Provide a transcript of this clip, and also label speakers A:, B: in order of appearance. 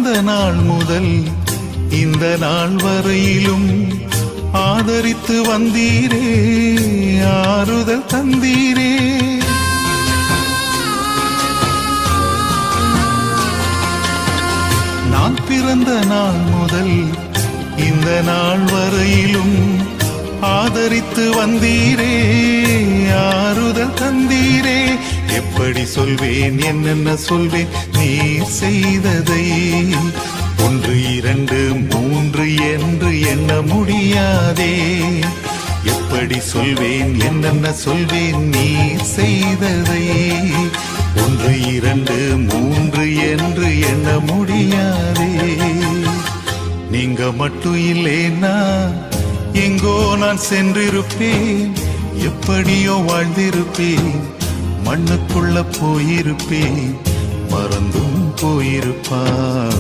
A: பிறந்த நாள் முதல் இந்த நாள் வரையிலும் ஆதரித்து வந்தீரே, ஆறுதல் தந்தீரே. நான் பிறந்த நாள் முதல் இந்த நாள் வரையிலும் ஆதரித்து வந்தீரே, ஆறுதல் தந்தீரே. எப்படி சொல்வேன், என்னென்ன சொல்வேன் நீர் செய்ததை, 1 2 3 என்று எண்ண முடியாதே. எப்படி சொல்வேன், என்னென்ன சொல்வேன் நீர் செய்ததை, 1 2 3 என்று எண்ண முடியாதே. நீங்க மட்டும் இல்லைன்னா எங்கோ நான் சென்றிருப்பேன், எப்படியோ வாழ்ந்திருப்பேன், மண்ணுக்குள்ள போயிருப்பேன், மறந்தும் போயிருப்பா.